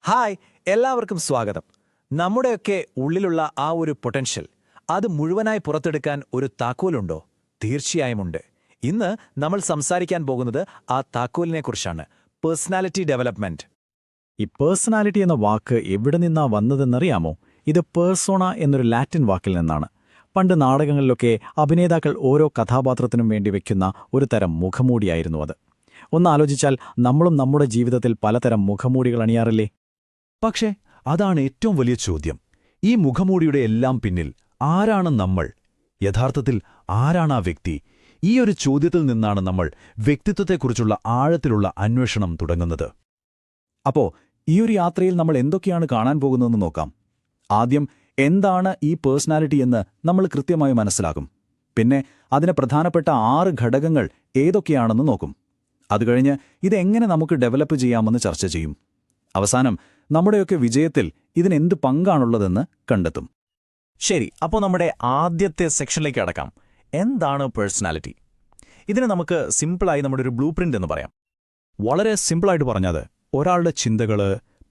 Hi, എല്ലാവർക്കും സ്വാഗതം. നമ്മുടെയൊക്കെ ഉള്ളിലുള്ള ആ ഒരു പൊട്ടൻഷ്യൽ അത് മുഴുവനായി പുറത്തെടുക്കാൻ ഒരു താക്കോലുണ്ടോ? തീർച്ചയായും ഉണ്ട്. ഇന്ന് നമ്മൾ സംസാരിക്കാൻ പോകുന്നത് ആ താക്കോലിനെക്കുറിച്ചാണ്. Personality development. ഈ പേഴ്സണാലിറ്റി എന്ന വാക്ക് എവിടെ നിന്നാ വന്നതെന്നറിയാമോ? ഇത് പേഴ്സോണ എന്നൊരു ലാറ്റിൻ വാക്കിൽ നിന്നാണ്. പണ്ട് നാടകങ്ങളിലൊക്കെ അഭിനേതാക്കൾ ഓരോ കഥാപാത്രത്തിനും വേണ്ടി വെക്കുന്ന ഒരു തരം മുഖമൂടിയായിരുന്നു അത്. ഒന്നാലോചിച്ചാൽ നമ്മളും നമ്മുടെ ജീവിതത്തിൽ പലതരം മുഖമൂടികൾ അണിയാറില്ലേ? പക്ഷേ അതാണ് ഏറ്റവും വലിയ ചോദ്യം. ഈ മുഖമൂടിയുടെ എല്ലാം പിന്നിൽ ആരാണ് നമ്മൾ? യഥാർത്ഥത്തിൽ ആരാണ് ആ വ്യക്തി? ഈ ഒരു ചോദ്യത്തിൽ നിന്നാണ് നമ്മൾ വ്യക്തിത്വത്തെക്കുറിച്ചുള്ള ആഴത്തിലുള്ള അന്വേഷണം തുടങ്ങുന്നത്. അപ്പോ ഈ ഒരു യാത്രയിൽ നമ്മൾ എന്തൊക്കെയാണ് കാണാൻ പോകുന്നതെന്ന് നോക്കാം. ആദ്യം എന്താണ് ഈ പേഴ്സണാലിറ്റി എന്ന് നമ്മൾ കൃത്യമായി മനസ്സിലാക്കും. പിന്നെ അതിന് പ്രധാനപ്പെട്ട 6 ഘടകങ്ങൾ ഏതൊക്കെയാണെന്ന് നോക്കും. അതുകഴിഞ്ഞ് ഇതെങ്ങനെ നമുക്ക് ഡെവലപ്പ് ചെയ്യാമെന്ന് ചർച്ച ചെയ്യും. അവസാനം നമ്മുടെയൊക്കെ വിജയത്തിൽ ഇതിനെന്ത് പങ്കാണുള്ളതെന്ന് കണ്ടെത്തും. ശരി, അപ്പോൾ നമ്മുടെ ആദ്യത്തെ സെക്ഷനിലേക്ക് കടക്കാം. എന്താണ് പേഴ്സണാലിറ്റി? ഇതിന് നമുക്ക് സിമ്പിളായി നമ്മുടെ ഒരു ബ്ലൂ പ്രിന്റ് എന്ന് പറയാം. വളരെ സിമ്പിളായിട്ട് പറഞ്ഞത്, ഒരാളുടെ ചിന്തകള്,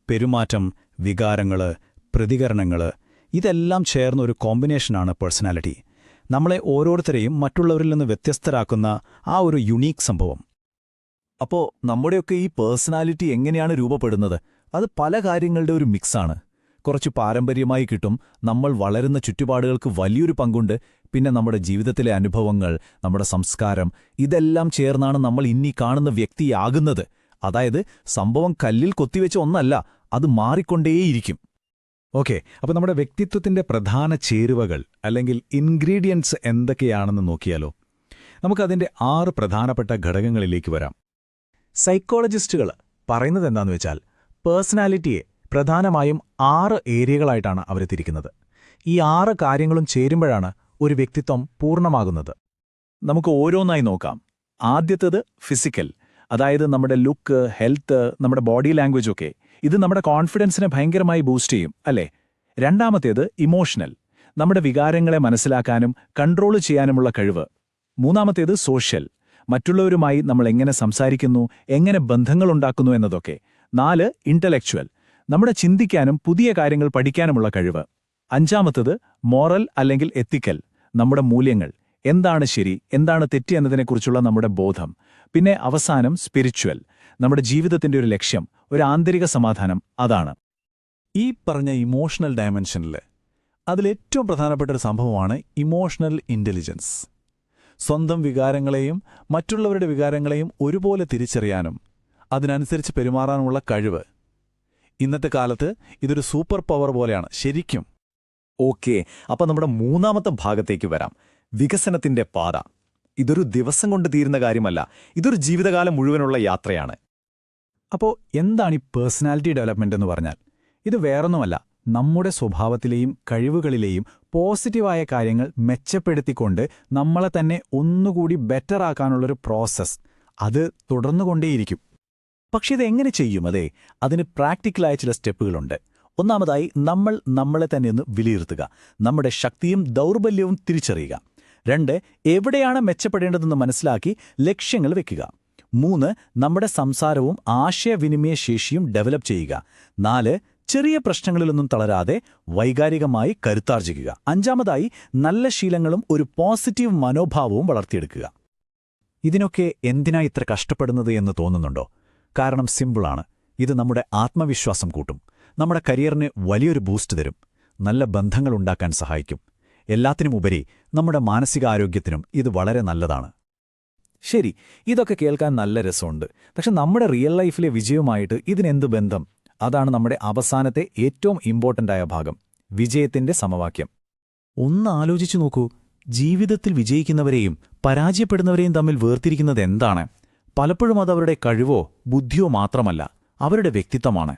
പെരുമാറ്റം, വികാരങ്ങള്, പ്രതികരണങ്ങള് ഇതെല്ലാം ചേർന്ന ഒരു കോമ്പിനേഷനാണ് പേഴ്സണാലിറ്റി. നമ്മളെ ഓരോരുത്തരെയും മറ്റുള്ളവരിൽ നിന്ന് വ്യത്യസ്തരാക്കുന്ന ആ ഒരു യുണീക്ക് സംഭവം. അപ്പോൾ നമ്മുടെയൊക്കെ ഈ പേഴ്സണാലിറ്റി എങ്ങനെയാണ് രൂപപ്പെടുന്നത്? അത് പല കാര്യങ്ങളുടെ ഒരു മിക്സാണ്. കുറച്ച് പാരമ്പര്യമായി കിട്ടും, നമ്മൾ വളരുന്ന ചുറ്റുപാടുകൾക്ക് വലിയൊരു പങ്കുണ്ട്, പിന്നെ നമ്മുടെ ജീവിതത്തിലെ അനുഭവങ്ങൾ, നമ്മുടെ സംസ്കാരം, ഇതെല്ലാം ചേർന്നാണ് നമ്മൾ ഇന്നീ കാണുന്ന വ്യക്തിയാകുന്നത്. അതായത് സംഭവം കല്ലിൽ കൊത്തിവെച്ച ഒന്നല്ല, അത് മാറിക്കൊണ്ടേയിരിക്കും. ഓക്കെ, അപ്പോൾ നമ്മുടെ വ്യക്തിത്വത്തിന്റെ പ്രധാന ചേരുവകൾ അല്ലെങ്കിൽ ഇൻഗ്രീഡിയൻസ് എന്തൊക്കെയാണെന്ന് നോക്കിയാലോ? നമുക്കതിന്റെ 6 പ്രധാനപ്പെട്ട ഘടകങ്ങളിലേക്ക് വരാം. സൈക്കോളജിസ്റ്റുകൾ പറയുന്നത് എന്താണെന്ന് വെച്ചാൽ, പേഴ്സണാലിറ്റിയെ പ്രധാനമായും 6 ഏരിയകളായിട്ടാണ് അവർ തിരിക്കുന്നത്. ഈ 6 കാര്യങ്ങളും ചേരുമ്പോഴാണ് ഒരു വ്യക്തിത്വം പൂർണ്ണമാകുന്നത്. നമുക്ക് ഓരോന്നായി നോക്കാം. ആദ്യത്തേത് ഫിസിക്കൽ, അതായത് നമ്മുടെ ലുക്ക്, ഹെൽത്ത്, നമ്മുടെ ബോഡി ലാംഗ്വേജ് ഒക്കെ. ഇത് നമ്മുടെ കോൺഫിഡൻസിനെ ഭയങ്കരമായി ബൂസ്റ്റ് ചെയ്യും, അല്ലേ? രണ്ടാമത്തേത് ഇമോഷണൽ, നമ്മുടെ വികാരങ്ങളെ മനസ്സിലാക്കാനും കൺട്രോൾ ചെയ്യാനുമുള്ള കഴിവ്. മൂന്നാമത്തേത് സോഷ്യൽ, മറ്റുള്ളവരുമായി നമ്മൾ എങ്ങനെ സംസാരിക്കുന്നു, എങ്ങനെ ബന്ധങ്ങളുണ്ടാക്കുന്നു എന്നതൊക്കെ. 4 ഇന്റലക്ച്വൽ, നമ്മുടെ ചിന്തിക്കാനും പുതിയ കാര്യങ്ങൾ പഠിക്കാനുമുള്ള കഴിവ്. അഞ്ചാമത്തേത് മോറൽ അല്ലെങ്കിൽ എത്തിക്കൽ, നമ്മുടെ മൂല്യങ്ങൾ, എന്താണ് ശരി, എന്താണ് തെറ്റ് എന്നതിനെക്കുറിച്ചുള്ള നമ്മുടെ ബോധം. പിന്നെ അവസാനം സ്പിരിച്വൽ, നമ്മുടെ ജീവിതത്തിന്റെ ഒരു ലക്ഷ്യം, ഒരു ആന്തരിക സമാധാനം. അതാണ് ഈ പറഞ്ഞ ഇമോഷണൽ ഡയമെൻഷനിൽ അതിലേറ്റവും പ്രധാനപ്പെട്ട ഒരു സംഭവമാണ് ഇമോഷണൽ ഇന്റലിജൻസ്. സ്വന്തം വികാരങ്ങളെയും മറ്റുള്ളവരുടെ വികാരങ്ങളെയും ഒരുപോലെ തിരിച്ചറിയാനും അതിനനുസരിച്ച് പെരുമാറാനുമുള്ള കഴിവ്. ഇന്നത്തെ കാലത്ത് ഇതൊരു സൂപ്പർ പവർ പോലെയാണ് ശരിക്കും. ഓക്കെ, അപ്പോൾ നമ്മുടെ മൂന്നാമത്തെ ഭാഗത്തേക്ക് വരാം. വികസനത്തിന്റെ പാത. ഇതൊരു ദിവസം കൊണ്ട് തീരുന്ന കാര്യമല്ല, ഇതൊരു ജീവിതകാലം മുഴുവനുള്ള യാത്രയാണ്. അപ്പോൾ എന്താണ് ഈ പേഴ്സണാലിറ്റി ഡെവലപ്മെന്റ് എന്ന് പറഞ്ഞാൽ? ഇത് വേറൊന്നുമല്ല, നമ്മുടെ സ്വഭാവത്തിലെയും കഴിവുകളിലെയും പോസിറ്റീവായ കാര്യങ്ങൾ മെച്ചപ്പെടുത്തിക്കൊണ്ട് നമ്മളെ തന്നെ ഒന്നുകൂടി ബെറ്റർ ആക്കാനുള്ളൊരു പ്രോസസ്സ്. അത് തുടർന്നുകൊണ്ടേയിരിക്കും. പക്ഷെ ഇതെങ്ങനെ ചെയ്യും? അതിന് പ്രാക്ടിക്കലായ ചില സ്റ്റെപ്പുകളുണ്ട്. ഒന്നാമതായി നമ്മൾ നമ്മളെ തന്നെ ഒന്ന് വിലയിരുത്തുക, നമ്മുടെ ശക്തിയും ദൗർബല്യവും തിരിച്ചറിയുക. 2, എവിടെയാണ് മെച്ചപ്പെടേണ്ടതെന്ന് മനസ്സിലാക്കി ലക്ഷ്യങ്ങൾ വെക്കുക. 3, നമ്മുടെ സംസാരവും ആശയവിനിമയ ശേഷിയും ഡെവലപ്പ് ചെയ്യുക. 4, ചെറിയ പ്രശ്നങ്ങളിലൊന്നും തളരാതെ വൈകാരികമായി കരുത്താർജിക്കുക. 5, നല്ല ശീലങ്ങളും ഒരു പോസിറ്റീവ് മനോഭാവവും വളർത്തിയെടുക്കുക. ഇതിനൊക്കെ എന്തിനാ ഇത്ര കഷ്ടപ്പെടുന്നത് എന്ന് തോന്നുന്നുണ്ടോ? കാരണം സിമ്പിളാണ്. ഇത് നമ്മുടെ ആത്മവിശ്വാസം കൂട്ടും, നമ്മുടെ കരിയറിന് വലിയൊരു ബൂസ്റ്റ് തരും, നല്ല ബന്ധങ്ങളുണ്ടാക്കാൻ സഹായിക്കും. എല്ലാത്തിനുമുപരി നമ്മുടെ മാനസികാരോഗ്യത്തിനും ഇത് വളരെ നല്ലതാണ്. ശരി, ഇതൊക്കെ കേൾക്കാൻ നല്ല രസമുണ്ട്. പക്ഷെ നമ്മുടെ റിയൽ ലൈഫിലെ വിജയവുമായിട്ട് ഇതിനെന്ത് ബന്ധം? അതാണ് നമ്മുടെ അവസാനത്തെ ഏറ്റവും ഇമ്പോർട്ടൻ്റായ ഭാഗം, വിജയത്തിന്റെ സമവാക്യം. ഒന്ന് ആലോചിച്ചു നോക്കൂ, ജീവിതത്തിൽ വിജയിക്കുന്നവരെയും പരാജയപ്പെടുന്നവരെയും തമ്മിൽ വേർതിരിക്കുന്നത് എന്താണ്? പലപ്പോഴും അതവരുടെ കഴിവോ ബുദ്ധിയോ മാത്രമല്ല, അവരുടെ വ്യക്തിത്വമാണ്.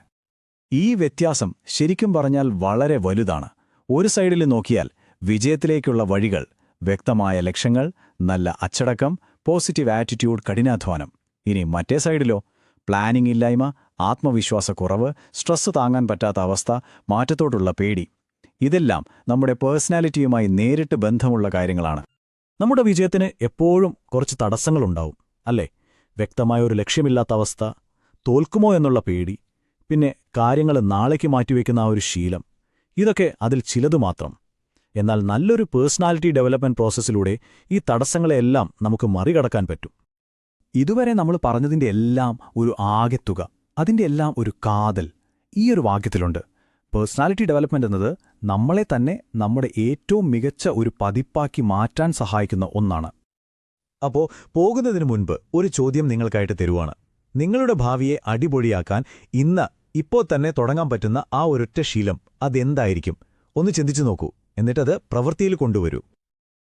ഈ വ്യത്യാസം ശരിക്കും പറഞ്ഞാൽ വളരെ വലുതാണ്. ഒരു സൈഡിൽ നോക്കിയാൽ വിജയത്തിലേക്കുള്ള വഴികൾ, വ്യക്തമായ ലക്ഷ്യങ്ങൾ, നല്ല അച്ചടക്കം, പോസിറ്റീവ് ആറ്റിറ്റ്യൂഡ്, കഠിനാധ്വാനം. ഇനി മറ്റേ സൈഡിലോ? പ്ലാനിംഗ് ഇല്ലായ്മ, ആത്മവിശ്വാസക്കുറവ്, സ്ട്രെസ് താങ്ങാൻ പറ്റാത്ത അവസ്ഥ, മാറ്റത്തോടുള്ള പേടി. ഇതെല്ലാം നമ്മുടെ പേഴ്സണാലിറ്റിയുമായി നേരിട്ട് ബന്ധമുള്ള കാര്യങ്ങളാണ്. നമ്മുടെ വിജയത്തിന് എപ്പോഴും കുറച്ച് തടസ്സങ്ങളുണ്ടാവും, അല്ലേ? വ്യക്തമായ ഒരു ലക്ഷ്യമില്ലാത്ത അവസ്ഥ, തോൽക്കുമോ എന്നുള്ള പേടി, പിന്നെ കാര്യങ്ങൾ നാളേക്ക് മാറ്റിവെക്കുന്ന ആ ഒരു ശീലം, ഇതൊക്കെ അതിൽ ചിലതു മാത്രം. എന്നാൽ നല്ലൊരു പേഴ്സണാലിറ്റി ഡെവലപ്മെന്റ് പ്രോസസ്സിലൂടെ ഈ തടസ്സങ്ങളെല്ലാം നമുക്ക് മറികടക്കാൻ പറ്റും. ഇതുവരെ നമ്മൾ പറഞ്ഞതിന്റെ എല്ലാം ഒരു ആകെത്തുക, അതിന്റെ എല്ലാം ഒരു കാതൽ ഈ ഒരു വാക്യത്തിലുണ്ട്. പേഴ്സണാലിറ്റി ഡെവലപ്മെന്റ് എന്നത് നമ്മളെ തന്നെ നമ്മുടെ ഏറ്റവും മികച്ച ഒരു പതിപ്പാക്കി മാറ്റാൻ സഹായിക്കുന്ന ഒന്നാണ്. അപ്പോൾ പോകുന്നതിന് മുൻപ് ഒരു ചോദ്യം നിങ്ങൾക്കായിട്ട് തരുവാണ്. നിങ്ങളുടെ ഭാവിയെ അടിപൊളിയാക്കാൻ ഇപ്പോൾ തന്നെ തുടങ്ങാൻ പറ്റുന്ന ആ ഒരൊറ്റ ശീലം അതെന്തായിരിക്കും? ഒന്ന് ചിന്തിച്ചു നോക്കൂ, എന്നിട്ടത് പ്രവൃത്തിയിൽ കൊണ്ടുവരൂ.